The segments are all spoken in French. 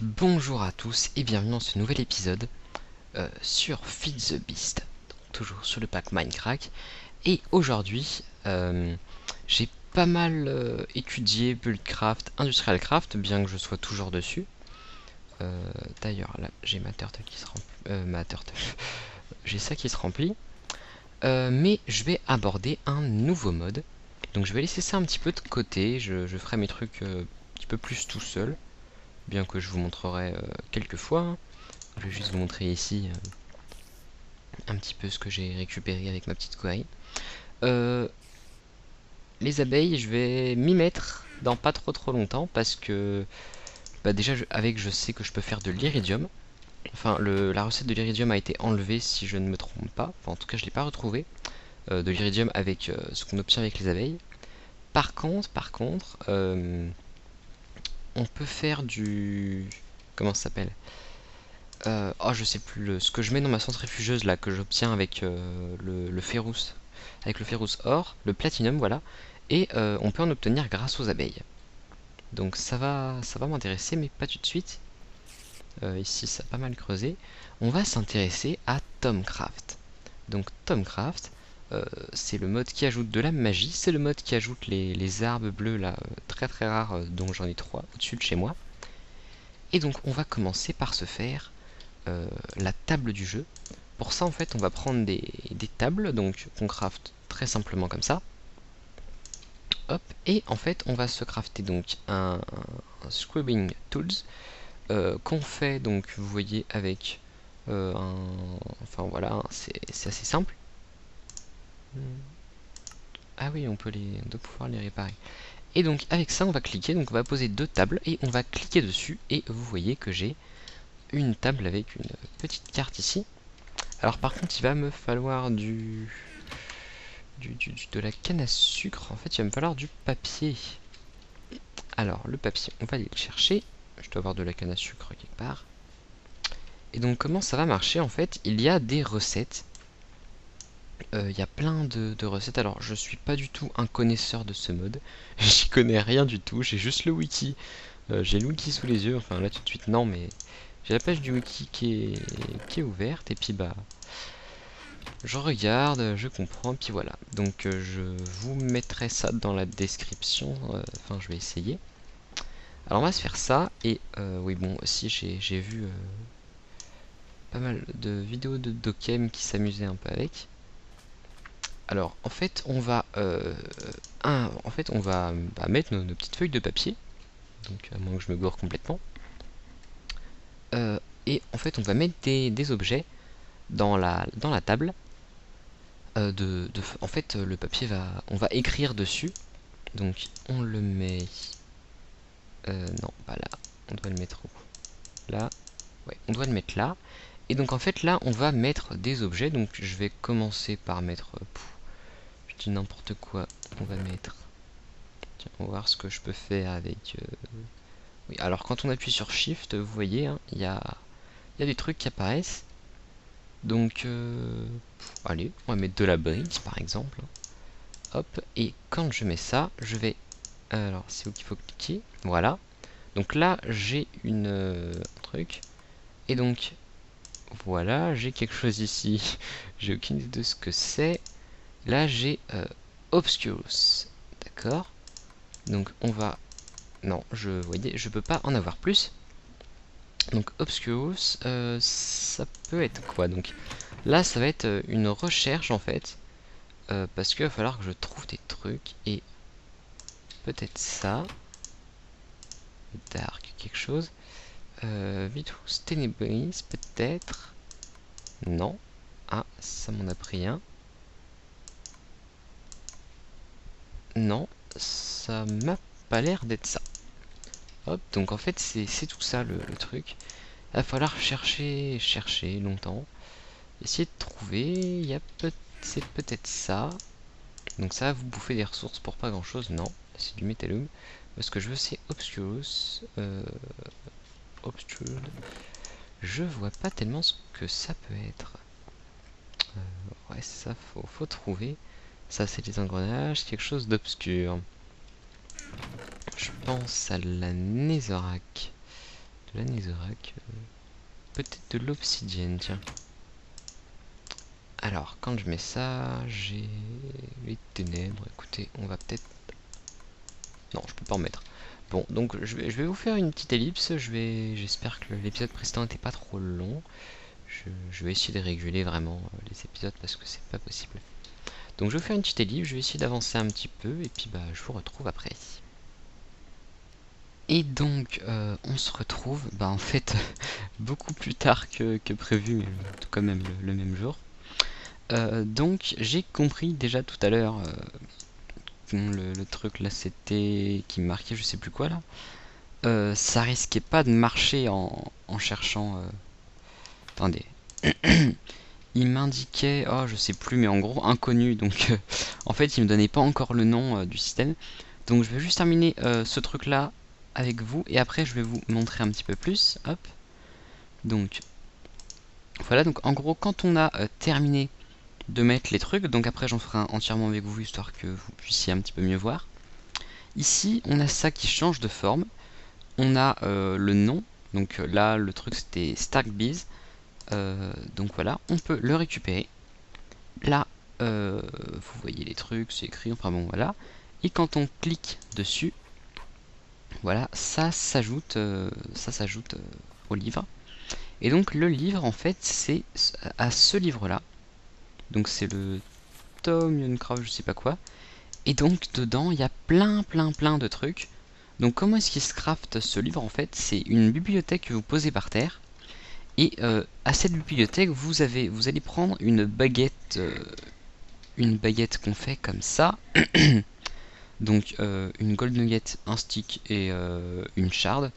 Bonjour à tous et bienvenue dans ce nouvel épisode sur Feed the Beast, donc toujours sur le pack Minecraft. Et aujourd'hui, j'ai pas mal étudié Buildcraft, Industrialcraft, bien que je sois toujours dessus. D'ailleurs, là, j'ai ma turtle qui se remplit. Ma turtle. J'ai ça qui se remplit. Mais je vais aborder un nouveau mode. Donc je vais laisser ça un petit peu de côté. Je ferai mes trucs un petit peu plus tout seul. Bien que je vous montrerai quelques fois, hein. Je vais juste vous montrer ici un petit peu ce que j'ai récupéré avec ma petite query. Euh, les abeilles, je vais m'y mettre dans pas trop longtemps parce que déjà avec je sais que je peux faire de l'iridium. Enfin, la recette de l'iridium a été enlevée si je ne me trompe pas. Enfin, en tout cas, je l'ai pas retrouvé. De l'iridium avec ce qu'on obtient avec les abeilles. Par contre, on peut faire du... Comment ça s'appelle? Oh, je sais plus. Ce que je mets dans ma centrifugeuse là, que j'obtiens avec le ferrous. Avec le ferrous or, le platinum, voilà. Et on peut en obtenir grâce aux abeilles. Donc ça va m'intéresser, mais pas tout de suite. Ici, ça a pas mal creusé. On va s'intéresser à Tomcraft. Donc Tomcraft, c'est le mode qui ajoute de la magie. C'est le mode qui ajoute les arbres bleus là, très rares, dont j'en ai 3 au-dessus de chez moi. Et donc on va commencer par se faire la table du jeu. Pour ça, en fait, on va prendre des tables, donc qu'on craft très simplement comme ça. Hop, et en fait, on va se crafter donc un scribing tools qu'on fait donc, vous voyez, avec enfin voilà, c'est assez simple. Ah oui, on doit pouvoir les réparer. Et donc avec ça, on va cliquer, donc on va poser deux tables et on va cliquer dessus et vous voyez que j'ai une table avec une petite carte ici. Alors par contre, il va me falloir de la canne à sucre. En fait, il va me falloir du papier. Alors, le papier, on va aller le chercher. Je dois avoir de la canne à sucre quelque part. Et donc, comment ça va marcher? En fait, il y a des recettes. Il y a plein de recettes. Alors, je suis pas du tout un connaisseur de ce mode. J'y connais rien du tout. J'ai juste le wiki. J'ai le wiki sous les yeux. Enfin, là, tout de suite, non, mais j'ai la page du wiki qui est ouverte. Et puis, bah, je regarde, je comprends, puis voilà. Donc je vous mettrai ça dans la description. Enfin, je vais essayer. Alors on va se faire ça. Et oui, bon, aussi j'ai vu pas mal de vidéos de Dokem qui s'amusaient un peu avec. Alors en fait, on va bah, mettre nos petites feuilles de papier. Donc à moins que je me gore complètement. Et en fait, on va mettre des objets dans la table. En fait, le papier on va écrire dessus. Donc on le met... non, pas là. On doit le mettre où? Là. Ouais, on doit le mettre là. Et donc en fait là, on va mettre des objets. Donc je vais commencer par mettre... je dis n'importe quoi. On va mettre... Tiens, on va voir ce que je peux faire avec... Oui, alors quand on appuie sur Shift, vous voyez, hein, il y a des trucs qui apparaissent. Donc, allez, on va mettre de la brise par exemple. Hop, et quand je mets ça, je vais... Alors, c'est où qu'il faut cliquer? Voilà. Donc là, j'ai un truc. Et donc, voilà, j'ai quelque chose ici. J'ai aucune idée de ce que c'est. Là, j'ai Obscurus. D'accord. Donc, on va... Non, voyez, je peux pas en avoir plus. Donc, Obscurus, ça peut être quoi? Donc, là, ça va être une recherche, en fait. Parce qu'il va falloir que je trouve des trucs. Et peut-être ça. Dark, quelque chose. Vitrus Tenebris, peut-être. Non. Ah, ça m'en a pris un. Non, ça m'a pas l'air d'être ça. Hop, donc en fait, c'est tout ça le truc. Il va falloir chercher longtemps. Essayer de trouver. C'est peut-être ça. Donc ça va vous bouffer des ressources pour pas grand chose. Non, c'est du métallum. Ce que je veux, c'est Obscurus. Obscured. Je vois pas tellement ce que ça peut être. Ouais, ça, faut trouver. Ça, c'est des engrenages, quelque chose d'obscur. Je pense à la Netherrack. De la netherrack. Peut-être de l'obsidienne, tiens. Alors, quand je mets ça, j'ai les ténèbres. Écoutez, on va peut-être... Non, je peux pas en mettre. Bon, donc je vais vous faire une petite ellipse. J'espère que l'épisode précédent n'était pas trop long. Je vais essayer de réguler vraiment les épisodes parce que c'est pas possible. Donc je vais vous faire une petite ellipse, je vais essayer d'avancer un petit peu et puis bah je vous retrouve après. Et donc on se retrouve bah en fait beaucoup plus tard que prévu, mais quand même le même jour. Donc j'ai compris déjà tout à l'heure le truc là c'était qui me marquait je sais plus quoi là. Ça risquait pas de marcher en cherchant... Attendez. Il m'indiquait, oh je sais plus mais en gros inconnu, donc en fait il me donnait pas encore le nom du système. Donc je vais juste terminer ce truc là avec vous et après je vais vous montrer un petit peu plus. Hop. Donc voilà, donc en gros quand on a terminé de mettre les trucs, donc après j'en ferai un entièrement avec vous histoire que vous puissiez un petit peu mieux voir. Ici on a ça qui change de forme, on a le nom, donc là le truc c'était StarkBees, donc voilà, on peut le récupérer. Là vous voyez les trucs, c'est écrit, enfin bon voilà, et quand on clique dessus, voilà, ça s'ajoute au livre. Et donc le livre en fait c'est à ce livre là, donc c'est le Tom Yoncraft je sais pas quoi, et donc dedans il y a plein de trucs. Donc comment est-ce qu'il se craft ce livre en fait? C'est une bibliothèque que vous posez par terre, et à cette bibliothèque vous allez prendre une baguette qu'on fait comme ça. Donc une gold nugget, un stick et une shard.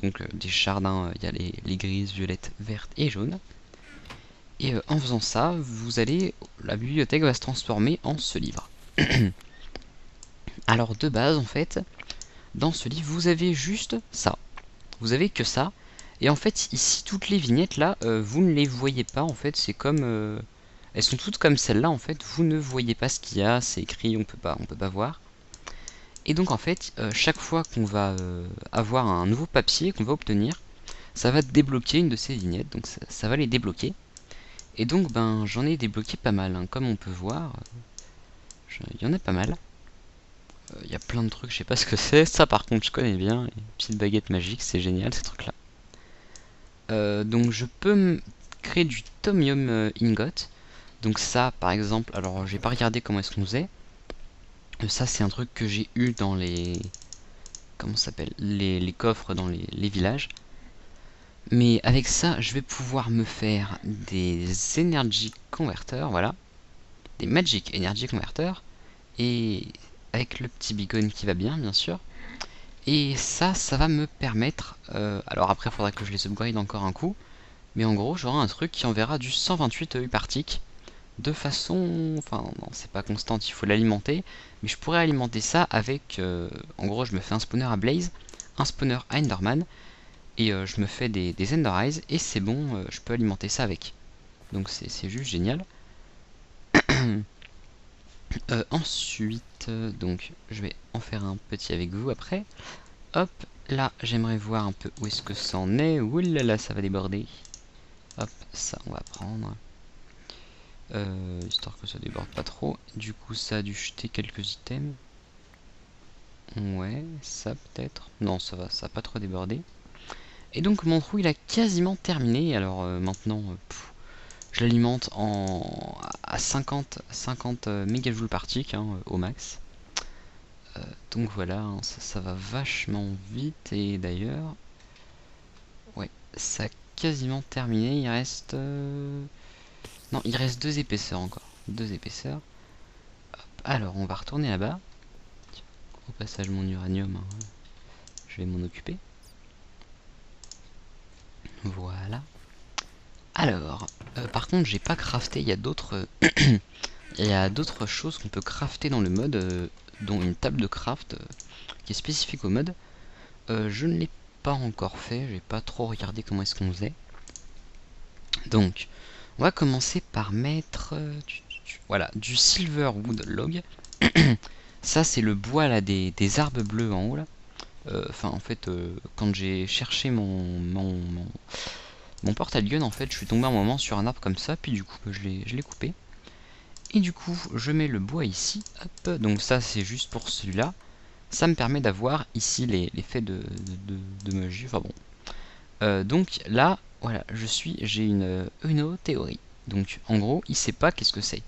Donc des shards, hein, il y a les grises, violettes, vertes et jaunes. Et en faisant ça, la bibliothèque va se transformer en ce livre. Alors de base en fait, dans ce livre vous avez juste ça. Vous avez que ça. Et en fait ici toutes les vignettes là, vous ne les voyez pas en fait, c'est comme... elles sont toutes comme celle-là en fait, vous ne voyez pas ce qu'il y a, c'est écrit, on peut pas voir. Et donc en fait, chaque fois qu'on va avoir un nouveau papier qu'on va obtenir, ça va débloquer une de ces vignettes, donc ça va les débloquer. Et donc ben j'en ai débloqué pas mal, hein. Comme on peut voir, il y en a pas mal. Il y a plein de trucs, je sais pas ce que c'est. Ça par contre je connais bien, les petites baguettes magiques, c'est génial ces trucs là. Donc je peux créer du Tomium Ingot. Donc ça par exemple, alors j'ai pas regardé comment est-ce qu'on faisait. Ça c'est un truc que j'ai eu dans les... Comment ça s'appelle, les coffres dans les villages. Mais avec ça, je vais pouvoir me faire des Energy Converters, voilà. Des Magic Energy Converters. Et avec le petit beacon qui va bien, bien sûr. Et ça va me permettre... alors après, il faudra que je les upgrade encore un coup. Mais en gros, j'aurai un truc qui enverra du 128 EU par tick. De façon... Enfin, non, c'est pas constante, il faut l'alimenter. Mais je pourrais alimenter ça avec... en gros, je me fais un spawner à Blaze, un spawner à Enderman. Et je me fais des Ender Eyes. Et c'est bon, je peux alimenter ça avec. Donc c'est juste génial. Ensuite, donc, je vais en faire un petit avec vous après. Hop, là, j'aimerais voir un peu où est-ce que ça en est. Oulala, ça va déborder. Hop, ça, on va prendre. Histoire que ça déborde pas trop. Du coup, ça a dû jeter quelques items. Ouais, ça peut-être. Non, ça va pas trop déborder. Et donc, mon trou, il a quasiment terminé. Alors, maintenant, je l'alimente à 50 mégajoules par tick, hein, au max. Donc voilà, hein, ça va vachement vite. Et d'ailleurs, ouais, ça a quasiment terminé. Il reste... Non, il reste 2 épaisseurs encore. 2 épaisseurs. Hop, alors, on va retourner là-bas. Au passage, mon uranium, hein, je vais m'en occuper. Voilà. Alors, par contre, j'ai pas crafté. Il y a d'autres... il y a d'autres choses qu'on peut crafter dans le mode, dont une table de craft qui est spécifique au mode. Je ne l'ai pas encore fait, j'ai pas trop regardé comment est-ce qu'on faisait. Donc, on va commencer par mettre voilà, du Silverwood Log. Ça, c'est le bois là des arbres bleus en haut là. Enfin, en fait, quand j'ai cherché mon porte-avions, en fait, je suis tombé un moment sur un arbre comme ça, puis du coup, je l'ai coupé. Et du coup, je mets le bois ici, hop, donc ça, c'est juste pour celui-là. Ça me permet d'avoir ici l'effet de magie, enfin bon. Donc là, voilà, j'ai une théorie. Donc, en gros, il sait pas qu'est-ce que c'est.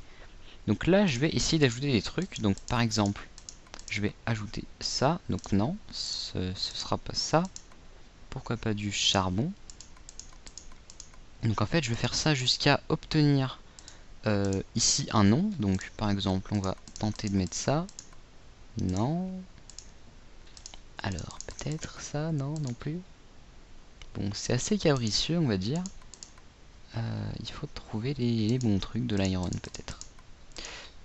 Donc là, je vais essayer d'ajouter des trucs. Donc, par exemple, je vais ajouter ça. Donc non, ce sera pas ça. Pourquoi pas du charbon? Donc en fait, je vais faire ça jusqu'à obtenir ici un nom. Donc par exemple, on va tenter de mettre ça. Non. Alors, peut-être ça? Non, non plus. Bon, c'est assez capricieux, on va dire. Il faut trouver les bons trucs de l'iron, peut-être.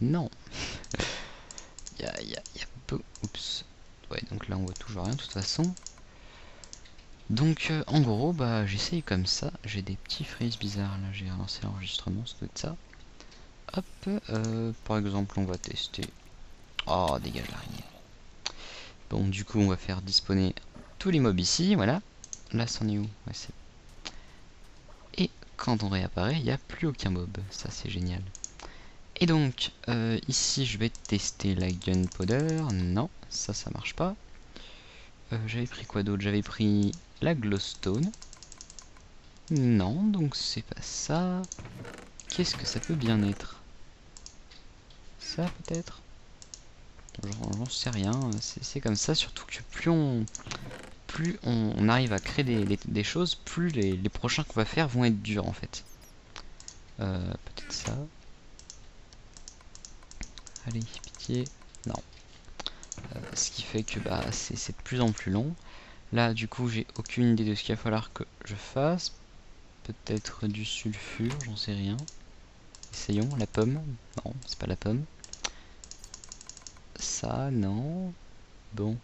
Non. Il y a peu... Oups. Ouais, donc là, on voit toujours rien, de toute façon. Donc, en gros, bah, j'essaye comme ça. J'ai des petits frises bizarres, là. J'ai relancé l'enregistrement, ça doit être ça. Hop, par exemple, on va tester... Oh, dégage l'araignée. Bon, du coup, on va faire disponible tous les mobs ici, voilà. Là, c'en est où? Ouais, c'est... Et quand on réapparaît, il n'y a plus aucun mob. Ça, c'est génial. Et donc, ici, je vais tester la gunpowder. Non, ça marche pas. J'avais pris quoi d'autre? J'avais pris la glowstone. Non, donc c'est pas ça. Qu'est-ce que ça peut bien être? Ça, peut-être? J'en sais rien. C'est comme ça, surtout que plus on arrive à créer des choses, plus les prochains qu'on va faire vont être durs, en fait. Peut-être ça. Allez, pitié. Non. Ce qui fait que bah, c'est de plus en plus long. Là, du coup, j'ai aucune idée de ce qu'il va falloir que je fasse. Peut-être du sulfure, j'en sais rien. Essayons, la pomme. Non, c'est pas la pomme. Ça, non. Bon.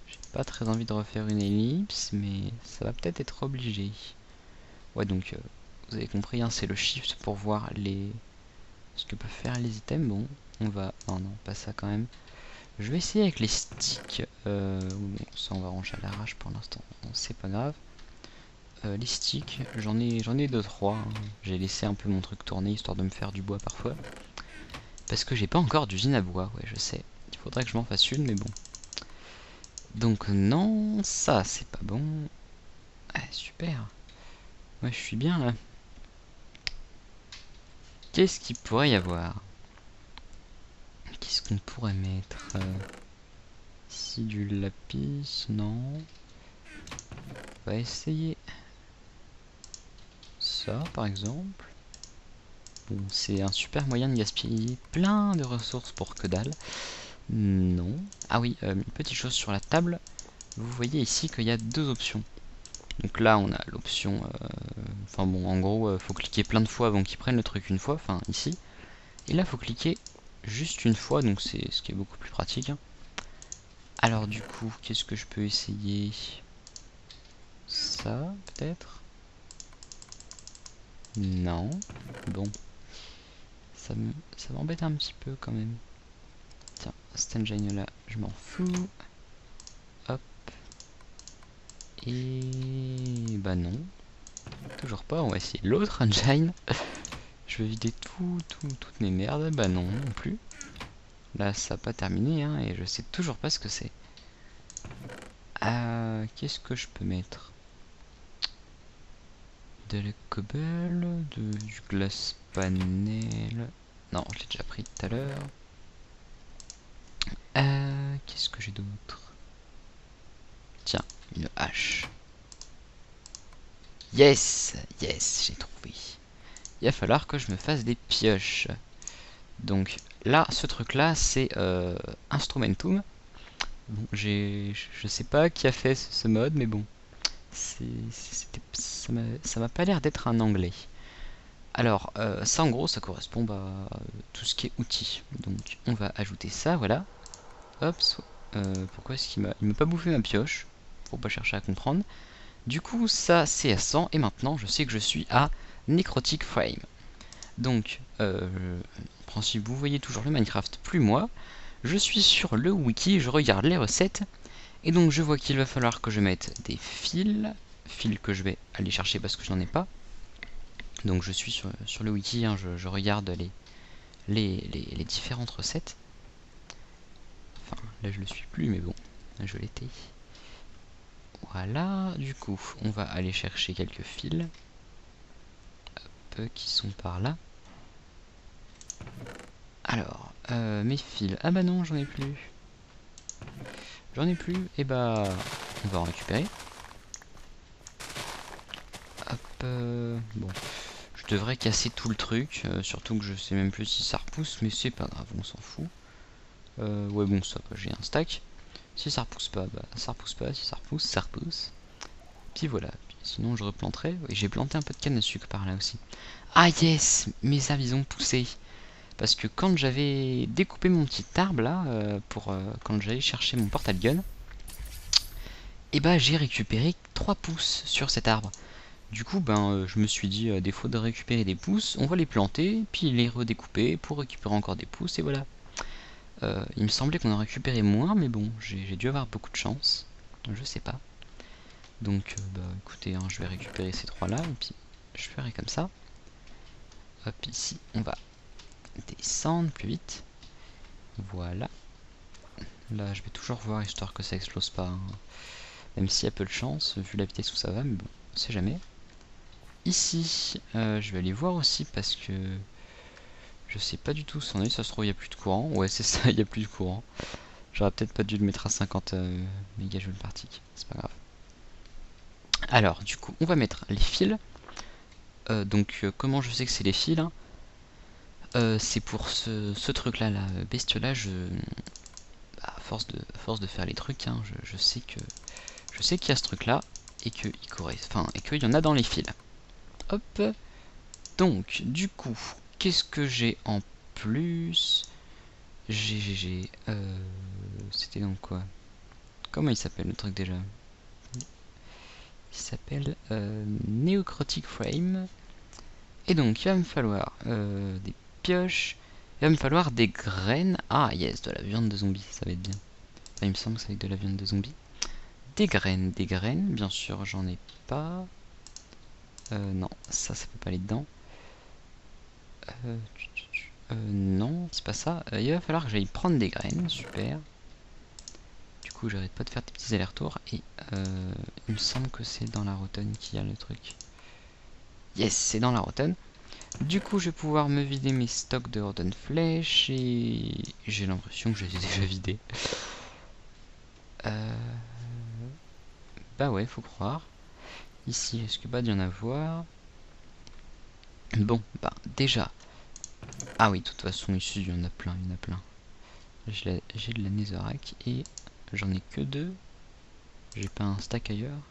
J'ai pas très envie de refaire une ellipse, mais ça va peut-être être obligé. Ouais, donc, vous avez compris, hein, c'est le shift pour voir ce que peuvent faire les items. Bon, on va... Non, non, pas ça quand même. Je vais essayer avec les sticks. Ça, on va ranger à l'arrache pour l'instant. C'est pas grave. Les sticks, j'en ai 2-3. Hein. J'ai laissé un peu mon truc tourner histoire de me faire du bois parfois. Parce que j'ai pas encore d'usine à bois, ouais, je sais. Il faudrait que je m'en fasse une, mais bon. Donc non, ça c'est pas bon. Ah, super. Ouais, je suis bien là. Qu'est-ce qu'il pourrait y avoir? Qu'est-ce qu'on pourrait mettre ici du lapis, non. On va essayer ça par exemple. Bon, c'est un super moyen de gaspiller plein de ressources pour que dalle. Non. Ah oui, une petite chose sur la table. Vous voyez ici qu'il y a deux options. Donc là, on a l'option... Enfin bon, en gros, faut cliquer plein de fois avant qu'ils prennent le truc une fois. Enfin, ici. Et là, faut cliquer juste une fois. Donc c'est ce qui est beaucoup plus pratique. Hein. Alors du coup, qu'est-ce que je peux essayer? Ça, peut-être? Non. Bon. Ça m'embête un petit peu quand même. Tiens, cet engine là, je m'en fous. Hop. Et... bah non. Toujours pas, on va essayer l'autre engine. Je vais vider toutes mes merdes. Bah non, non plus. Là, ça n'a pas terminé, hein, et je sais toujours pas ce que c'est. Qu'est-ce que je peux mettre? De la cobble, du glace panel. Non, je l'ai déjà pris tout à l'heure. Qu'est-ce que j'ai d'autre? Tiens, une hache. Yes, yes, j'ai trouvé. Il va falloir que je me fasse des pioches. Donc là, ce truc là, c'est Instrumentum. Bon, je sais pas qui a fait ce mode, mais bon, ça m'a pas l'air d'être un anglais. Alors, ça en gros, ça correspond à tout ce qui est outils. Donc, on va ajouter ça, voilà. Hop, pourquoi est-ce qu'il m'a pas bouffé ma pioche? Faut pas chercher à comprendre. Du coup, ça, c'est à 100, et maintenant, je sais que je suis à Necrotic Frame. Donc, en principe, vous voyez toujours le Minecraft, plus moi. Je suis sur le wiki, je regarde les recettes, Et donc je vois qu'il va falloir que je mette des fils que je vais aller chercher parce que je n'en ai pas. Donc je suis sur le wiki, hein, je regarde les différentes recettes. Enfin, là je le suis plus, mais bon, je l'étais. Voilà, du coup, on va aller chercher quelques fils. Hop, qui sont par là. Alors, mes fils. Ah bah non, j'en ai plus. J'en ai plus, et bah, on va en récupérer. Hop, bon. Je devrais casser tout le truc, surtout que je sais même plus si ça repousse, mais c'est pas grave, on s'en fout. Ouais bon, ça j'ai un stack. Si ça repousse pas, bah ça repousse pas, si ça repousse, ça repousse. Puis voilà, puis sinon je replanterai. Oui, j'ai planté un peu de canne à sucre par là aussi. Ah yes, mes arbres ils ont poussé. Parce que quand j'avais découpé mon petit arbre là, quand j'allais chercher mon portal gun, et bah j'ai récupéré 3 pouces sur cet arbre. Du coup, je me suis dit, à défaut de récupérer des pousses, on va les planter, puis les redécouper pour récupérer encore des pousses, et voilà. Il me semblait qu'on en récupérait moins, mais bon, j'ai dû avoir beaucoup de chance. Je sais pas. Donc, écoutez, hein, je vais récupérer ces 3 là, et puis je ferai comme ça. Hop, ici, on va descendre plus vite. Voilà. Là, je vais toujours voir, histoire que ça explose pas. Hein. Même s'il y a peu de chance, vu la vitesse où ça va, mais bon, on sait jamais. Ici, je vais aller voir aussi parce que je sais pas du tout où c'en est. Ça se trouve, il n'y a plus de courant. Ouais, c'est ça, il n'y a plus de courant. J'aurais peut-être pas dû le mettre à 50 mégajoules par tick. C'est pas grave. Alors, du coup, on va mettre les fils. Comment je sais que c'est les fils hein c'est pour ce truc-là, la bestiole-là. À force de faire les trucs, hein, je sais qu'il y a ce truc-là et qu'il y en a dans les fils. Hop. Donc, du coup, qu'est-ce que j'ai en plus? C'était donc quoi? Comment il s'appelle le truc déjà? Il s'appelle Necrotic Frame. Et donc, il va me falloir des pioches. Il va me falloir des graines. Ah, yes, de la viande de zombie, ça va être bien. Enfin, il me semble que c'est avec de la viande de zombie. Des graines, bien sûr, j'en ai pas. Non, ça peut pas aller dedans. Non, c'est pas ça. Il va falloir que j'aille prendre des graines, super. Du coup, j'arrête pas de faire des petits allers-retours. Et il me semble que c'est dans la rotonne qu'il y a le truc. Yes, c'est dans la rotonne. Du coup, je vais pouvoir me vider mes stocks de rotten flèche. Et j'ai l'impression que je les ai déjà vidés. Bah ouais, faut croire. Ici, est-ce que il y en a à voir? Bon, déjà. Ah oui, de toute façon, ici, il y en a plein, J'ai de la netherrack et j'en ai que 2. J'ai pas un stack ailleurs.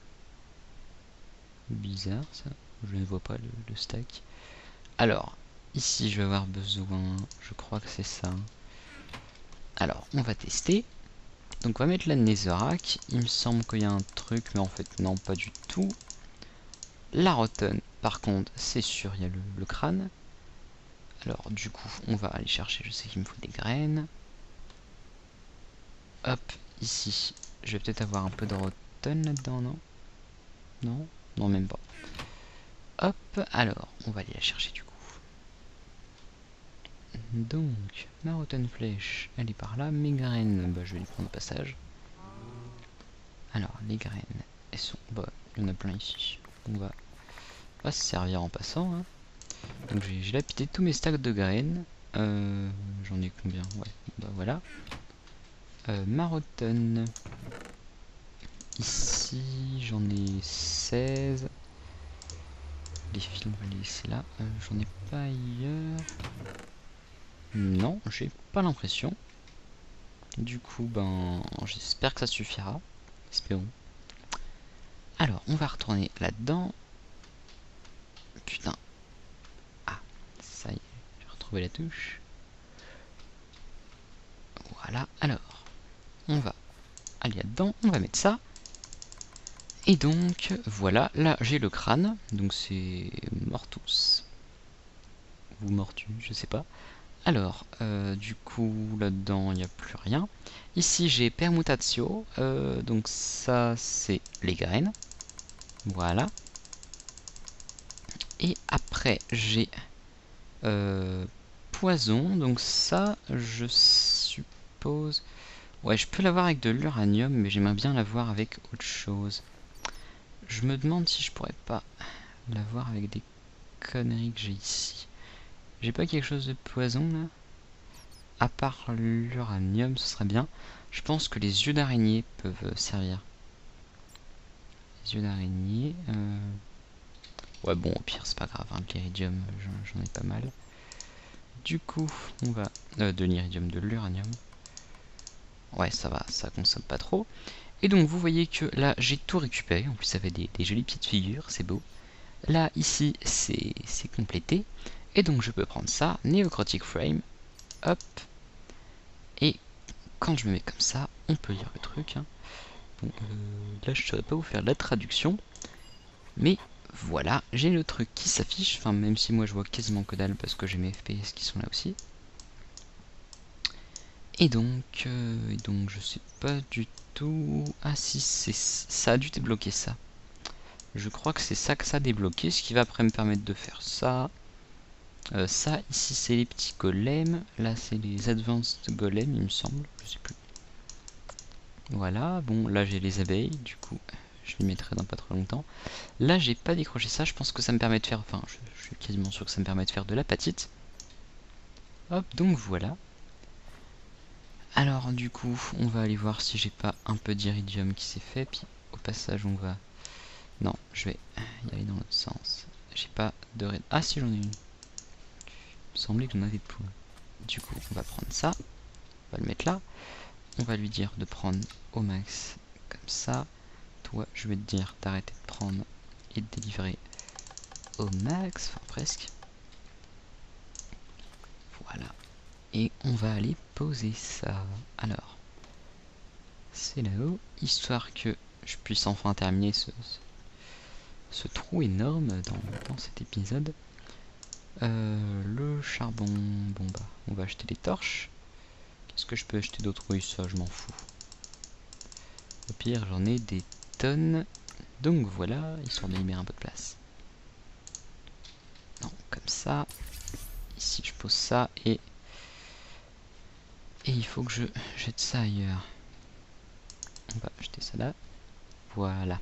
Bizarre ça. Je ne vois pas le stack. Alors, ici, je vais avoir besoin. Je crois que c'est ça. Alors, on va tester. Donc, on va mettre la netherrack. Il me semble qu'il y a un truc, mais en fait, non, pas du tout. La rotten, par contre, c'est sûr, il y a le crâne. Alors, du coup, on va aller chercher. Je sais qu'il me faut des graines. Hop, ici. Je vais peut-être avoir un peu de rotten là-dedans, non? Non? Non, même pas. Hop, alors, on va aller la chercher du coup. Donc, ma rotten flèche, elle est par là. Mes graines, je vais les prendre au passage. Alors, les graines, elles sont... il y en a plein ici. On va se servir en passant. Hein. Donc, j'ai lapidé tous mes stacks de graines. J'en ai combien? Ouais, voilà. Ma rotten. Ici, j'en ai 16. Les fils, on va les laisser là. J'en ai pas ailleurs. Non, j'ai pas l'impression. Du coup, j'espère que ça suffira. Espérons. Alors, on va retourner là-dedans. Putain. Ah, ça y est, j'ai retrouvé la touche. Voilà, alors, on va aller là-dedans, on va mettre ça. Et donc, voilà, là j'ai le crâne, donc c'est Mortus. Ou Mortu, je sais pas. Alors, du coup, là-dedans, il n'y a plus rien. Ici, j'ai permutatio. Donc ça, c'est les graines. Voilà. Et après, j'ai poison. Donc ça, je suppose... Ouais, je peux l'avoir avec de l'uranium, mais j'aimerais bien l'avoir avec autre chose. Je me demande si je pourrais pas l'avoir avec des conneries que j'ai ici. J'ai pas quelque chose de poison, là? À part l'uranium, ce serait bien. Je pense que les yeux d'araignée peuvent servir. Les yeux d'araignée... Ouais, bon, au pire, c'est pas grave, hein, de l'iridium, j'en ai pas mal. Du coup, on va... de l'iridium, de l'uranium. Ouais, ça va, ça consomme pas trop. Et donc, vous voyez que là, j'ai tout récupéré. En plus, ça fait des jolies petites figures, c'est beau. Là, ici, c'est complété. Et donc, je peux prendre ça, Neocrotic Frame. Hop. Et quand je me mets comme ça, on peut lire le truc. Hein. Bon, là, je ne saurais pas vous faire la traduction. Mais voilà, j'ai le truc qui s'affiche. Enfin, même si moi, je vois quasiment que dalle parce que j'ai mes FPS qui sont là aussi. Et donc, je sais pas du tout... Ah si, ça a dû débloquer ça. Je crois que c'est ça que ça a débloqué, ce qui va après me permettre de faire ça. Ça, ici, c'est les petits golems. Là, c'est les advanced golems, il me semble. Je sais plus. Voilà, bon, là, j'ai les abeilles. Du coup, je les mettrai dans pas trop longtemps. Là, j'ai pas décroché ça. Je pense que ça me permet de faire... Enfin, je suis quasiment sûr que ça me permet de faire de l'apatite. Hop, donc voilà. Alors, du coup, on va aller voir si j'ai pas un peu d'iridium qui s'est fait. Puis, au passage, on va... Non, je vais y aller dans l'autre sens. J'ai pas de... Ah, si, j'en ai une. Il me semblait que j'en avais plus. Du coup, on va prendre ça. On va le mettre là. On va lui dire de prendre au max comme ça. Toi, je vais te dire d'arrêter de prendre et de délivrer au max. Enfin, presque. Voilà. Et on va aller poser ça. Alors, c'est là-haut. Histoire que je puisse enfin terminer ce trou énorme dans cet épisode. Le charbon, bon bah, on va acheter les torches. Qu'est-ce que je peux acheter d'autre? Oui, ça, je m'en fous. Au pire, j'en ai des tonnes. Donc voilà, histoire de libérer un peu de place. Non, comme ça. Ici, je pose ça et il faut que je jette ça ailleurs. On va jeter ça là. Voilà.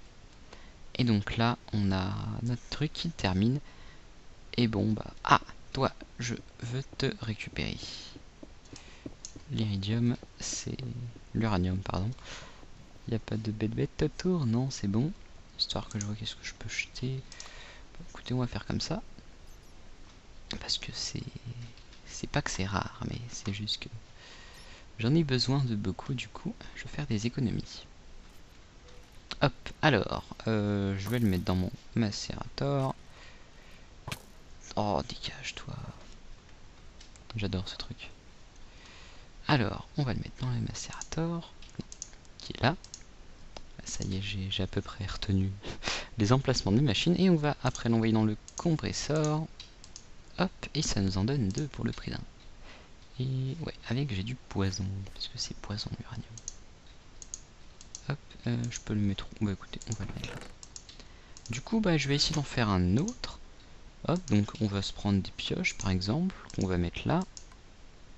Et donc là, on a notre truc qui termine. Et bon, bah... Ah, toi, je veux te récupérer. L'iridium, c'est... L'uranium, pardon. Il n'y a pas de bête autour, non, c'est bon. Histoire que je vois qu'est-ce que je peux jeter. Bon, écoutez, on va faire comme ça. Parce que c'est pas que c'est rare, mais c'est juste que j'en ai besoin de beaucoup, du coup, je vais faire des économies. Hop, alors, je vais le mettre dans mon macérator. Oh, dégage-toi. J'adore ce truc. Alors, on va le mettre dans le macérator, qui est là. Ça y est, j'ai à peu près retenu les emplacements des machines. Et on va après l'envoyer dans le compresseur. Hop, et ça nous en donne 2 pour le prix d'un. Et ouais, avec j'ai du poison, parce que c'est poison l'uranium. Hop, je peux le mettre où? Bah écoutez, on va le mettre là. Du coup, bah je vais essayer d'en faire un autre. Hop, donc on va se prendre des pioches par exemple, qu'on va mettre là.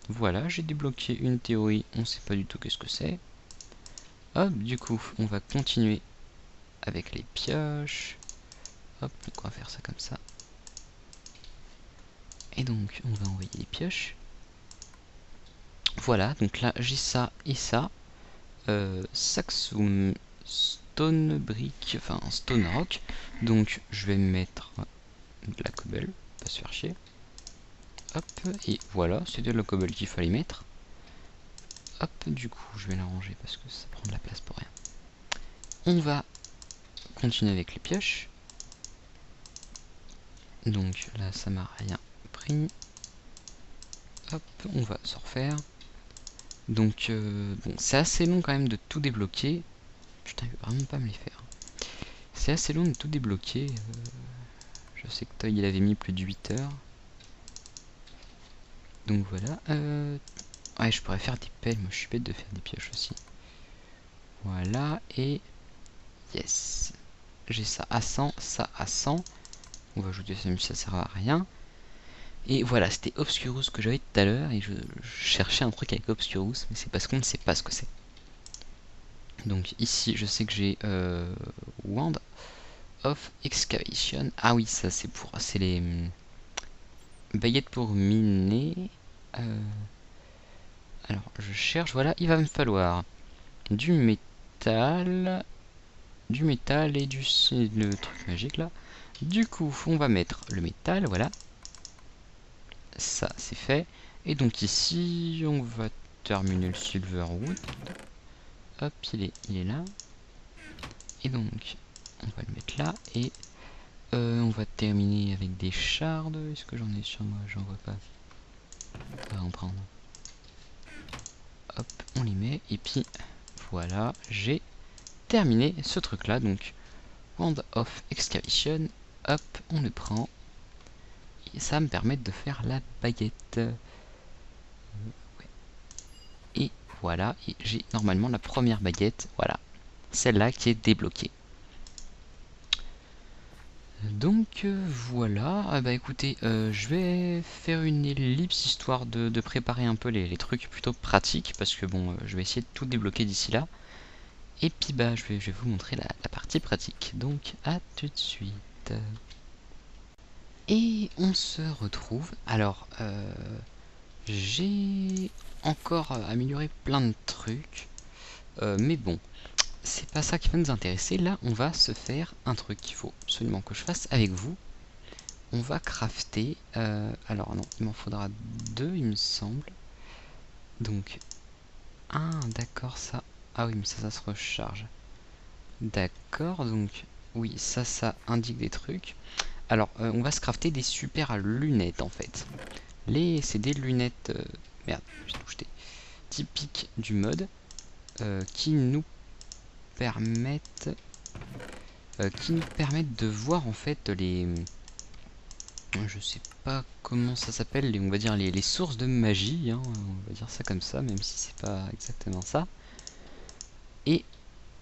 Voilà, j'ai débloqué une théorie, on sait pas du tout qu'est-ce que c'est. Hop, du coup, on va continuer avec les pioches. Hop, donc on va faire ça comme ça. Et donc, on va envoyer les pioches. Voilà, donc là, j'ai ça et ça. Saxum, stone brick, enfin stone rock. Donc, je vais mettre de la cobble, pas se faire chier. Hop, et voilà, c'était de la cobble qu'il fallait mettre. Hop, du coup, je vais la ranger parce que ça prend de la place pour rien. On va continuer avec les pioches. Donc là, ça m'a rien pris. Hop, on va se refaire. Donc, bon, c'est assez long quand même de tout débloquer. Putain, il veut vraiment pas me les faire. C'est assez long de tout débloquer. Je sais que Toy, il avait mis plus de 8 heures. Donc voilà. Ouais, je pourrais faire des pelles. Moi, je suis bête de faire des pioches aussi. Voilà. Et yes. J'ai ça à 100, ça à 100. On va ajouter ça, même si ça sert à rien. Et voilà, c'était Obscurus que j'avais tout à l'heure. Et je cherchais un truc avec Obscurus, mais c'est parce qu'on ne sait pas ce que c'est. Donc ici, je sais que j'ai Wand of Excavation. Ah oui, ça c'est les baguettes pour miner. Alors, je cherche. Voilà, il va me falloir du métal et le truc magique là. Du coup, on va mettre le métal, voilà. Ça, c'est fait. Et donc ici, on va terminer le Silverwood. Hop, il est là. Et donc, on va le mettre là. Et on va terminer avec des shards. Est-ce que j'en ai sur moi? J'en vois pas. On va en prendre. Hop, on les met. Et puis, voilà, j'ai terminé ce truc là. Donc, Wand of Excavation. Hop, on le prend. Et ça va me permettre de faire la baguette. Ouais. Et voilà, et j'ai normalement la première baguette. Voilà, celle-là qui est débloquée. Donc voilà, ah bah écoutez, je vais faire une ellipse histoire de préparer un peu les trucs plutôt pratiques, parce que bon, je vais essayer de tout débloquer d'ici là. Et puis bah je vais vous montrer la partie pratique, donc à tout de suite. Et on se retrouve, alors j'ai encore amélioré plein de trucs, mais bon, c'est pas ça qui va nous intéresser. Là, on va se faire un truc qu'il faut absolument que je fasse avec vous. On va crafter. Alors non, il m'en faudra deux, il me semble. Donc, d'accord, ça. Ah oui, mais ça se recharge. D'accord, donc, oui, ça indique des trucs. Alors, on va se crafter des super lunettes, en fait. C'est des lunettes... merde, j'ai tout jeté. Typiques du mode, qui nous permettent... de voir, en fait, je sais pas comment ça s'appelle, on va dire les sources de magie, hein, on va dire ça comme ça, même si c'est pas exactement ça. Et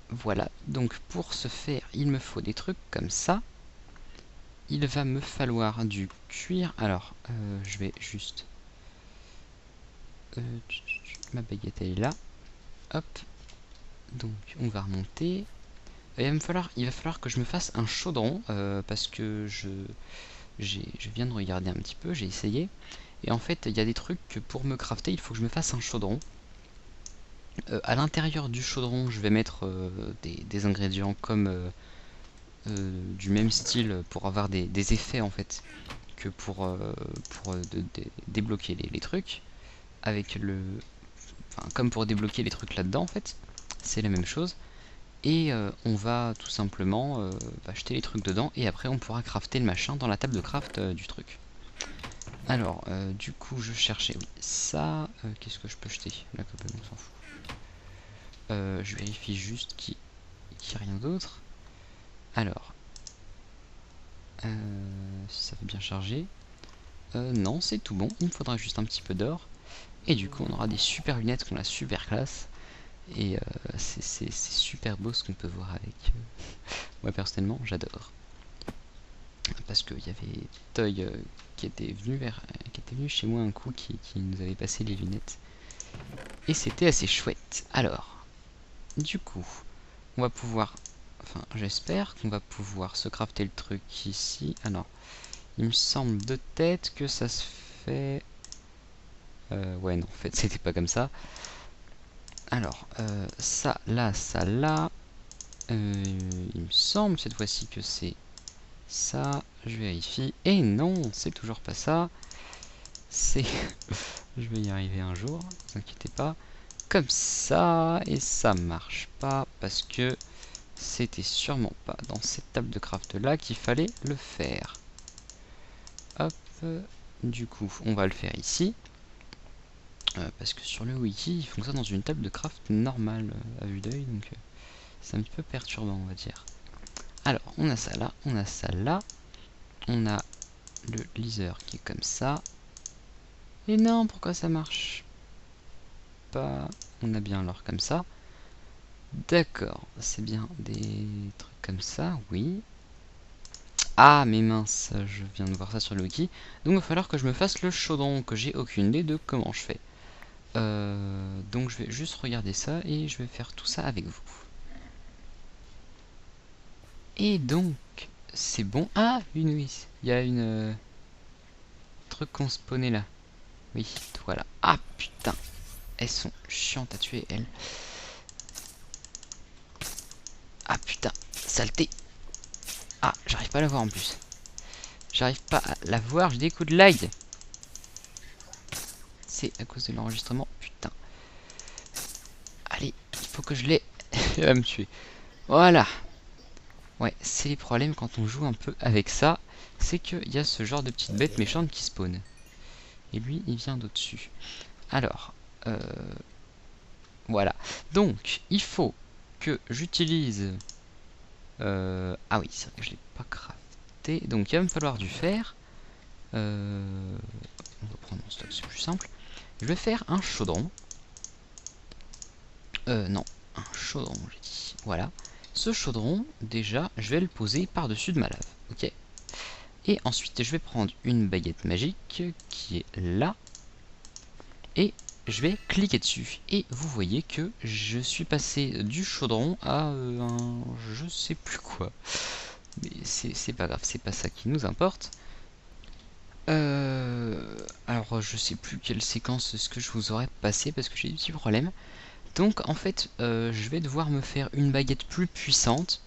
voilà, donc pour ce faire, il me faut des trucs comme ça. Il va me falloir du cuir. Alors, je vais juste... ma baguette, elle est là. Hop. Donc, on va remonter. Il va falloir que je me fasse un chaudron, parce que je viens de regarder un petit peu, j'ai essayé. Et en fait, il y a des trucs que pour me crafter, il faut que je me fasse un chaudron. À l'intérieur du chaudron, je vais mettre des ingrédients comme du même style pour avoir des effets en fait que pour débloquer les trucs. Avec comme pour débloquer les trucs là-dedans en fait, c'est la même chose. Et on va tout simplement acheter les trucs dedans et après on pourra crafter le machin dans la table de craft du truc. Alors, du coup, je cherchais ça. Qu'est-ce que je peux jeter? La cobble, on s'en fout. Je vérifie juste qu'il n'y a rien d'autre. Alors, si ça fait bien charger. Non, c'est tout bon. Il me faudra juste un petit peu d'or. Et du coup, on aura des super lunettes qu'on a super classe. Et c'est super beau ce qu'on peut voir avec. Moi, personnellement, j'adore. Parce qu'il y avait Toy qui était venu chez moi un coup, qui nous avait passé les lunettes. Et c'était assez chouette. Alors, du coup, on va pouvoir... Enfin, j'espère qu'on va pouvoir se crafter le truc ici. Ah non, il me semble de tête que ça se fait... ouais, non, en fait, c'était pas comme ça. Alors, ça, là, ça, là... il me semble cette fois-ci que c'est ça. Je vérifie. Et non, c'est toujours pas ça. C'est... Je vais y arriver un jour, ne vous inquiétez pas. Comme ça, et ça marche pas parce que c'était sûrement pas dans cette table de craft là qu'il fallait le faire. Hop, du coup on va le faire ici, parce que sur le wiki il fonctionne dans une table de craft normale à vue d'œil, donc c'est un petit peu perturbant on va dire. Alors on a ça là, on a ça là, on a le laser qui est comme ça, Et non, pourquoi ça marche pas? On a bien l'or comme ça. D'accord, c'est bien des trucs comme ça, oui. Ah, mais mince, je viens de voir ça sur le wiki. Donc il va falloir que je me fasse le chaudron, que j'ai aucune idée de comment je fais. Donc je vais juste regarder ça et je vais faire tout ça avec vous. Et donc, c'est bon. Ah, oui, il y a une truc qu'on spawnait là. Oui, voilà. Ah putain, elles sont chiantes à tuer, elles. Ah putain, saleté. Ah, j'arrive pas à la voir en plus. J'arrive pas à la voir, j'ai des coups de lag. C'est à cause de l'enregistrement, putain. Allez, il faut que je l'ai. Elle va me tuer. Voilà. Ouais, c'est les problèmes quand on joue un peu avec ça. C'est qu'il y a ce genre de petites bêtes méchantes qui spawnent. Et lui, il vient d'au-dessus. Alors, voilà. Donc, il faut que j'utilise... ah oui, c'est vrai que je l'ai pas crafté. Donc, il va me falloir du fer. On va prendre mon stock, c'est plus simple. Je vais faire un chaudron. Non, un chaudron, j'ai dit. Voilà. Ce chaudron, déjà, je vais le poser par-dessus de ma lave. Ok. Et ensuite, je vais prendre une baguette magique qui est là. Et je vais cliquer dessus. Et vous voyez que je suis passé du chaudron à un je sais plus quoi. Mais c'est pas grave, c'est pas ça qui nous importe. Alors, je sais plus quelle séquence est-ce que je vous aurais passé parce que j'ai des petits problèmes. Donc, en fait, je vais devoir me faire une baguette plus puissante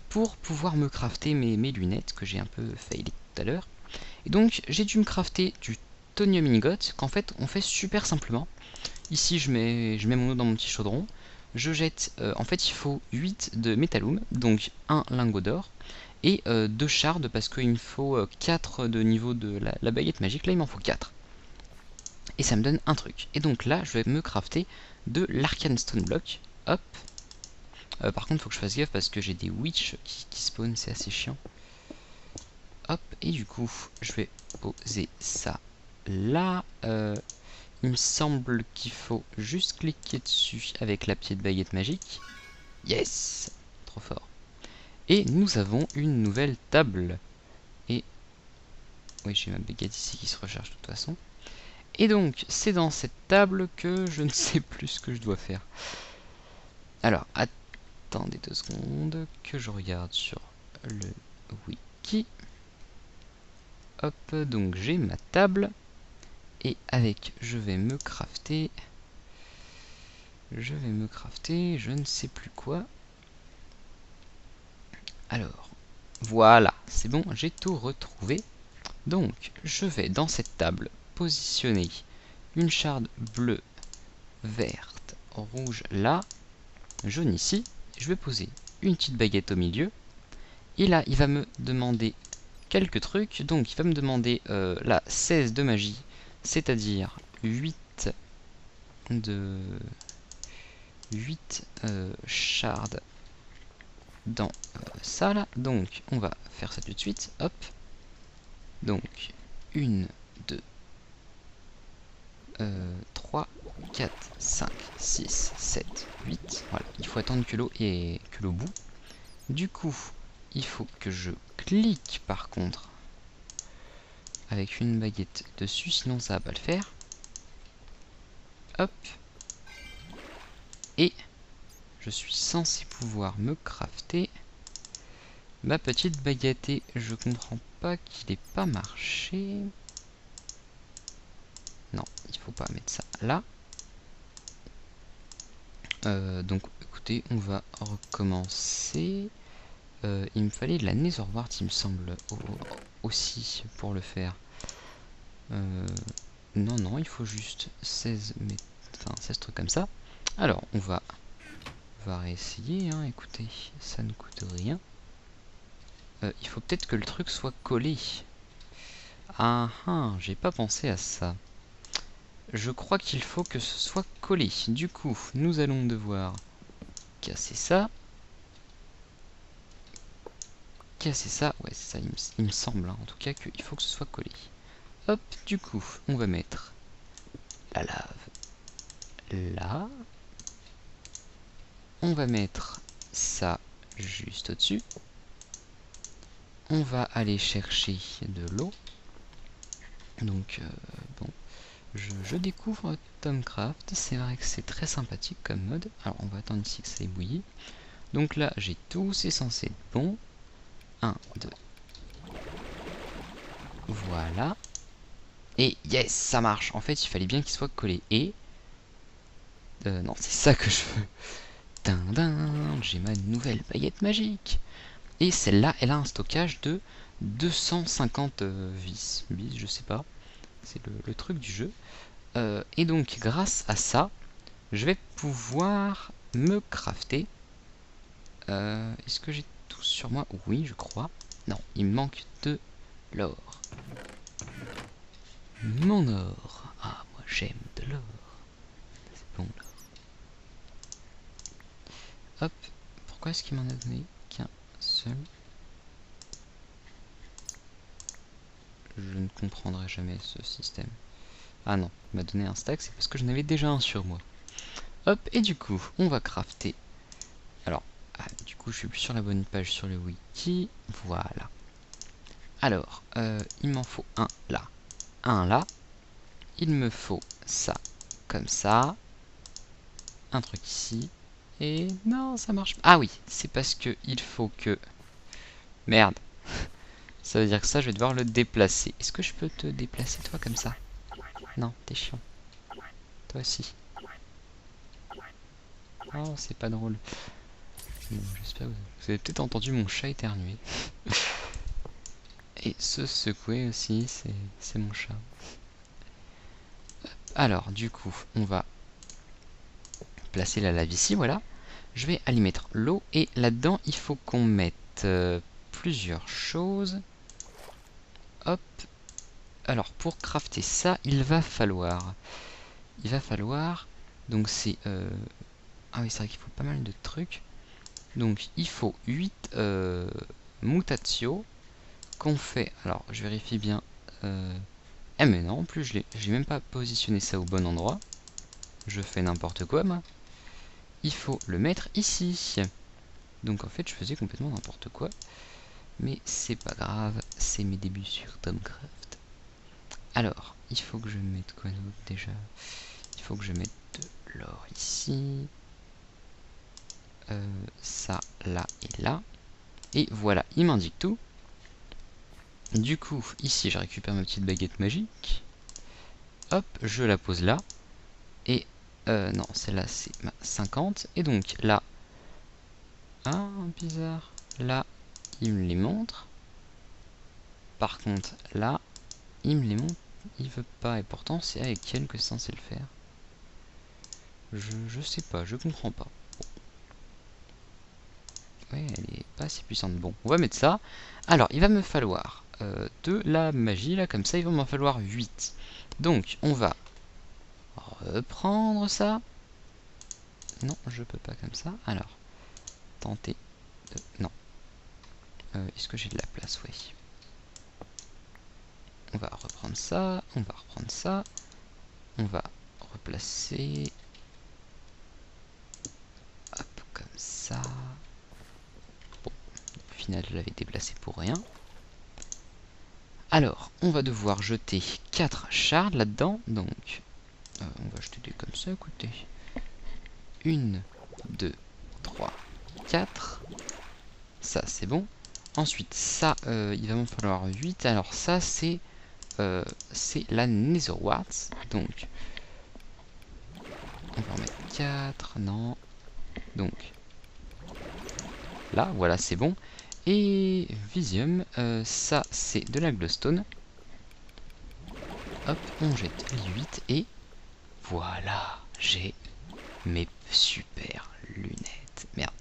pour pouvoir me crafter mes lunettes que j'ai un peu failli tout à l'heure. Et donc, j'ai dû me crafter du Tonium Ingot qu'en fait, on fait super simplement. Ici, je mets mon eau dans mon petit chaudron. Je jette, en fait, il faut 8 de métallum, donc un lingot d'or, et 2 shards, parce qu'il me faut 4 de niveau de la baguette magique. Là, il m'en faut 4. Et ça me donne un truc. Et donc là, je vais me crafter de l'Arcane Stone Block. Hop. Par contre, il faut que je fasse gaffe parce que j'ai des witch qui spawnent, c'est assez chiant. Hop. Et du coup, je vais poser ça là. Il me semble qu'il faut juste cliquer dessus avec la petite baguette magique. Yes! Trop fort. Et nous avons une nouvelle table. Et... oui, j'ai ma baguette ici qui se recharge de toute façon. Et donc, c'est dans cette table que je ne sais plus ce que je dois faire. Alors, attendez 2 secondes que je regarde sur le wiki. Hop, donc j'ai ma table. Et avec, je vais me crafter, je ne sais plus quoi. Alors, voilà, c'est bon, j'ai tout retrouvé. Donc, je vais dans cette table positionner une charde bleue, verte, rouge là, jaune ici. Je vais poser une petite baguette au milieu. Et là, il va me demander quelques trucs. Donc, il va me demander la 16 de magie, c'est-à-dire 8 de 8 shards dans ça là. Donc, on va faire ça tout de suite. Hop. Donc, 1, 2, 3, 4, 5, 6, 7, 8. Voilà, il faut attendre que l'eau est au bout. Du coup, il faut que je clique par contre avec une baguette dessus, sinon ça va pas le faire. Hop. Et je suis censé pouvoir me crafter ma petite baguette. Et je comprends pas qu'il ait pas marché. Non, il faut pas mettre ça là. Donc écoutez, on va recommencer. Il me fallait de la Netherwart, il me semble, aussi pour le faire. Non, il faut juste 16, enfin 16 trucs comme ça. Alors, on va réessayer, hein, écoutez, ça ne coûte rien. Il faut peut-être que le truc soit collé. Ah ah, j'ai pas pensé à ça. Je crois qu'il faut que ce soit collé. Du coup, nous allons devoir casser ça. Casser ça. Ouais, c'est ça, il me semble, hein, en tout cas, qu'il faut que ce soit collé. Hop, du coup, on va mettre la lave là. On va mettre ça juste au-dessus. On va aller chercher de l'eau. Donc, bon, je découvre Tomcraft. C'est vrai que c'est très sympathique comme mode. Alors, on va attendre ici que ça ait bouilli. Donc là, j'ai tout, c'est censé être bon. 1, 2. Voilà. Et yes, ça marche. En fait, il fallait bien qu'il soit collé. Et... non, c'est ça que je veux. J'ai ma nouvelle baguette magique. Et celle-là, elle a un stockage de 250 vis. Vis, je sais pas. C'est le truc du jeu. Et donc, grâce à ça, je vais pouvoir me crafter. Est-ce que j'ai tout sur moi? Oui, je crois. Non, il me manque de l'or. Mon or. Ah, moi j'aime de l'or. C'est bon l'or. Hop. Pourquoi est-ce qu'il m'en a donné qu'un seul? Je ne comprendrai jamais ce système. Ah non, il m'a donné un stack, c'est parce que je n'avais déjà un sur moi. Hop, et du coup, on va crafter. Alors, du coup, je suis plus sur la bonne page sur le wiki. Voilà. Alors, il m'en faut un là. Un là. Il me faut ça, comme ça. Un truc ici. Et non, ça marche pas. Ah oui, c'est parce que il faut que... Merde. Ça veut dire que ça, je vais devoir le déplacer. Est-ce que je peux te déplacer, toi, comme ça? Non, t'es chiant. Toi aussi. Oh, c'est pas drôle. Bon, j'espère que vous avez peut-être entendu mon chat éternuer. Et se secouer aussi, c'est mon chat. Alors, du coup, on va placer la lave ici, voilà. Je vais aller mettre l'eau, et là-dedans, il faut qu'on mette plusieurs choses. Hop. Alors, pour crafter ça, il va falloir... Donc c'est... Ah oui, c'est vrai qu'il faut pas mal de trucs. Donc, il faut 8 mutatio qu'on fait... Alors, je vérifie bien... Eh mais non, en plus, j'ai même pas positionné ça au bon endroit. Je fais n'importe quoi, moi. Il faut le mettre ici. Donc, en fait, je faisais complètement n'importe quoi. Mais c'est pas grave, c'est mes débuts sur Tomcraft. Alors, il faut que je mette quoi d'autre déjà? Il faut que je mette de l'or ici. Ça, là et là. Et voilà, il m'indique tout. Du coup, ici, je récupère ma petite baguette magique. Hop, je la pose là. Et, non, celle-là, c'est ma 50. Et donc, là... Ah, bizarre. Là, il me les montre. Par contre, là, il me les montre. Il veut pas. Et pourtant, c'est avec elle que c'est censé le faire. Je sais pas, je comprends pas. Bon. Ouais, elle est pas si puissante. Bon, on va mettre ça. Alors, il va me falloir de la magie, là, comme ça, il va m'en falloir 8. Donc, on va reprendre ça. Non, je peux pas comme ça. Alors, tenter de... Non. Est-ce que j'ai de la place? Oui. On va reprendre ça, on va reprendre ça. On va replacer... Hop, comme ça. Bon, au final, je l'avais déplacé pour rien. Alors, on va devoir jeter 4 shards là-dedans. Donc, on va jeter des comme ça, écoutez. 1, 2, 3, 4. Ça, c'est bon. Ensuite, ça, il va m'en falloir 8. Alors ça, c'est la Netherwarts. Donc, on va en mettre 4. Non. Donc, là, voilà, c'est bon. Et Visium, ça, c'est de la glowstone. Hop, on jette les 8 et voilà, j'ai mes super lunettes. Merde.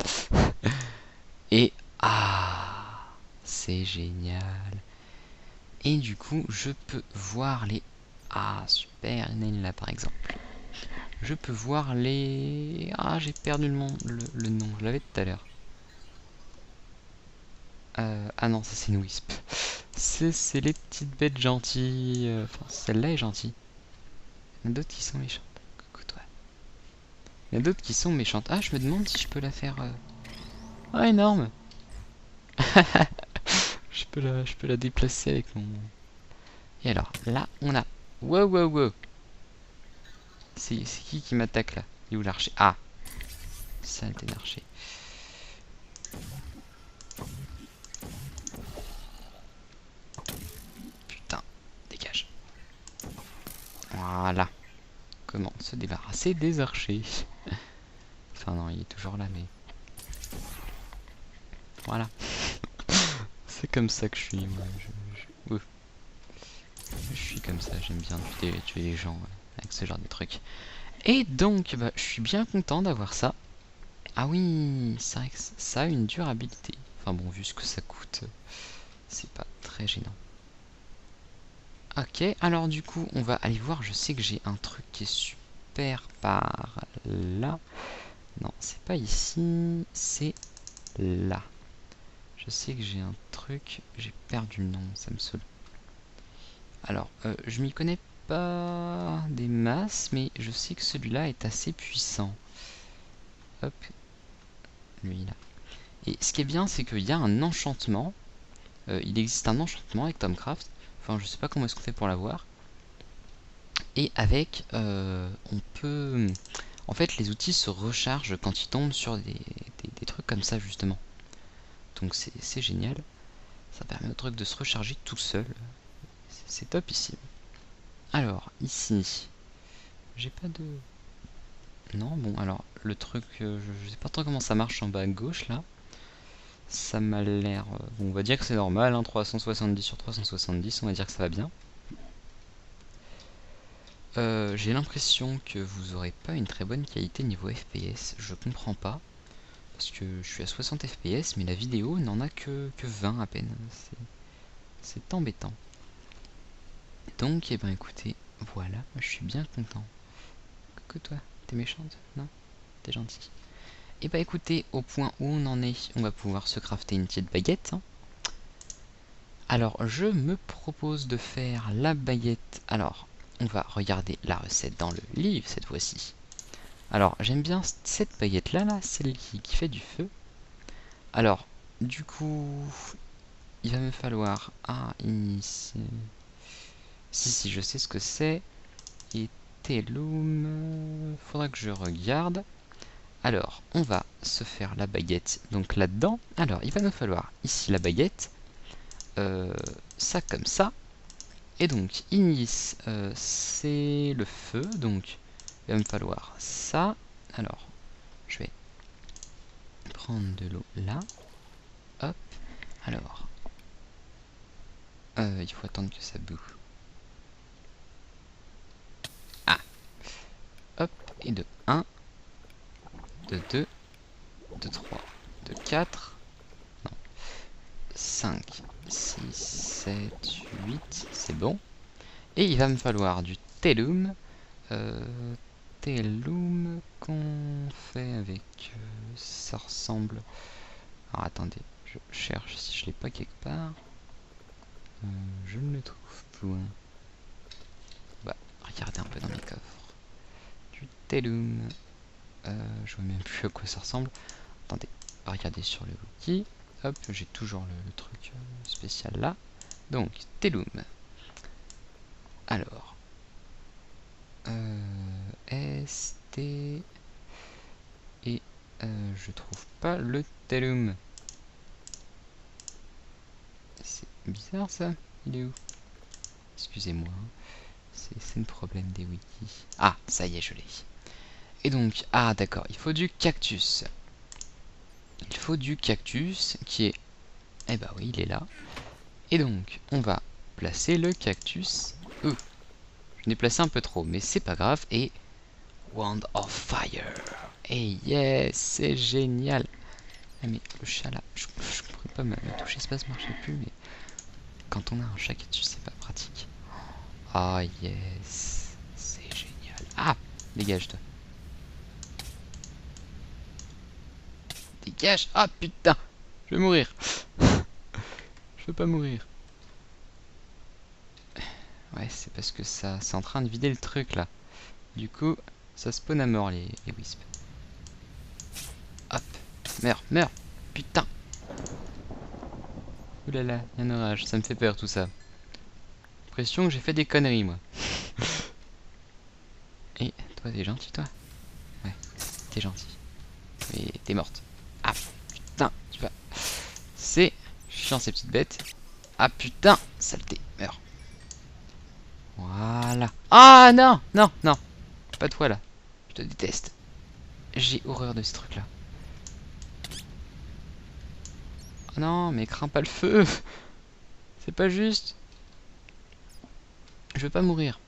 Et ah, c'est génial. Et du coup, je peux voir les... Ah, super, il y en a une là par exemple. Je peux voir les... Ah, j'ai perdu le nom, je l'avais tout à l'heure. Ah non, ça c'est une wisp. C'est les petites bêtes gentilles. Enfin, celle-là est gentille. Il y en a d'autres qui sont méchantes. Coucou toi. Il y en a d'autres qui sont méchantes. Ah, je me demande si je peux la faire... Ah, énorme. Je peux la déplacer avec mon... Et alors, là, on a... Wow, wow, wow. C'est qui m'attaque là? Il est où l'archer? Ah, saleté d'archer. Putain, dégage. Voilà. Comment se débarrasser des archers? Enfin non, il est toujours là, mais... Voilà. C'est comme ça que je suis, moi. Je suis comme ça, j'aime bien tuer les gens avec ce genre de trucs. Et donc, bah, je suis bien content d'avoir ça. Ah oui, c'est vrai que ça a une durabilité. Enfin bon, vu ce que ça coûte, c'est pas très gênant. Ok, alors du coup, on va aller voir. Je sais que j'ai un truc qui est super par là. Non, c'est pas ici, c'est là. Je sais que j'ai un truc, j'ai perdu le nom, ça me saoule. Alors, je m'y connais pas des masses, mais je sais que celui-là est assez puissant. Hop, lui là. Et ce qui est bien, c'est qu'il y a un enchantement. Il existe un enchantement avec Tomcraft. Enfin, je sais pas comment est-ce qu'on fait pour l'avoir. Et avec, on peut... En fait, les outils se rechargent quand ils tombent sur des trucs comme ça, justement. Donc c'est génial. Ça permet au truc de se recharger tout seul. C'est top ici. Alors, ici, j'ai pas de... Non, bon, alors, le truc, je sais pas trop comment ça marche en bas à gauche, là. Ça m'a l'air... bon, on va dire que c'est normal, hein, 370 sur 370, on va dire que ça va bien. J'ai l'impression que vous aurez pas une très bonne qualité niveau FPS, je comprends pas. Parce que je suis à 60 FPS, mais la vidéo n'en a que 20 à peine. C'est embêtant. Donc, eh ben écoutez, voilà, je suis bien content. Coucou toi, t'es méchante? Non? T'es gentil. Et bah écoutez, au point où on en est, on va pouvoir se crafter une petite baguette. Hein. Alors, je me propose de faire la baguette. Alors, on va regarder la recette dans le livre cette fois-ci. Alors, j'aime bien cette baguette-là, là, celle qui fait du feu. Alors, du coup, il va me falloir... Ah, ici... Si, je sais ce que c'est. Et Telum... Faudra que je regarde. Alors, on va se faire la baguette. Donc là-dedans, alors, il va nous falloir ici la baguette. Ça comme ça. Et donc, Ignis, c'est le feu. Donc, il va me falloir ça. Alors, je vais prendre de l'eau là. Hop. Alors, il faut attendre que ça boue. Ah. Hop. Et de 1, de 2, de 3, de 4. Non. 5, 6, 7, 8. C'est bon. Et il va me falloir du Telum. Telum qu'on fait avec... ça ressemble... Alors attendez, je cherche si je l'ai pas quelque part. Je ne le trouve plus. Bah, regardez un peu dans mes coffres. Du Telum. Je vois même plus à quoi ça ressemble. Attendez, regardez sur le wiki. Hop, j'ai toujours le truc spécial là. Donc, Telum. Alors, ST et je trouve pas le Telum. C'est bizarre ça. Il est où? Excusez-moi. C'est le problème des wikis. Ah, ça y est, je l'ai. Et donc, ah d'accord, il faut du cactus. Il faut du cactus qui est... Eh bah oui, il est là. Et donc, on va placer le cactus. Je l'ai placé un peu trop, mais c'est pas grave. Et Wand of Fire. Et yes, c'est génial. Ah mais le chat là, je pourrais pas me toucher, ça ne marchait plus, mais quand on a un chat cactus, c'est pas pratique. Ah yes, c'est génial. Ah, dégage-toi. Dégage. Ah putain, je vais mourir. Je veux pas mourir. Ouais, c'est parce que ça, c'est en train de vider le truc là. Du coup, ça spawn à mort les wisps. Hop, meurs, meurs, putain. Oulala, il y a un orage, ça me fait peur tout ça. L'impression que j'ai fait des conneries moi. Et toi t'es gentil toi? Ouais, t'es gentil. Mais t'es morte. Ah putain, tu vas... C'est chiant ces petites bêtes. Ah putain, saleté, meurs. Voilà. Ah non, non, non. Pas toi là. Je te déteste. J'ai horreur de ces trucs là. Oh non, mais crains pas le feu. C'est pas juste. Je veux pas mourir.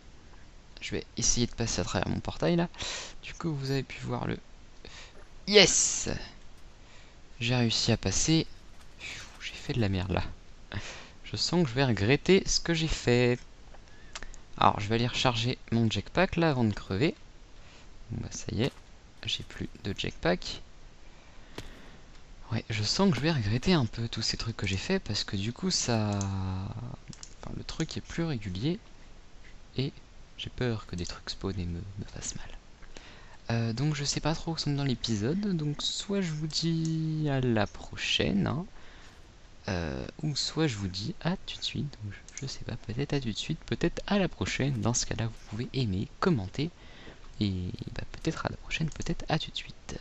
Je vais essayer de passer à travers mon portail là. Du coup, vous avez pu voir le... Yes! J'ai réussi à passer. J'ai fait de la merde là. Je sens que je vais regretter ce que j'ai fait. Alors, je vais aller recharger mon jetpack là avant de crever. Bon, bah, ça y est. J'ai plus de jetpack. Ouais, je sens que je vais regretter un peu tous ces trucs que j'ai fait parce que du coup, ça... Enfin, le truc est plus régulier. Et j'ai peur que des trucs spawn et me fassent mal. Donc je sais pas trop où sont dans l'épisode, donc soit je vous dis à la prochaine, hein, ou soit je vous dis à tout de suite, donc je sais pas, peut-être à tout de suite, peut-être à la prochaine. Dans ce cas là vous pouvez aimer, commenter, et bah, peut-être à la prochaine, peut-être à tout de suite.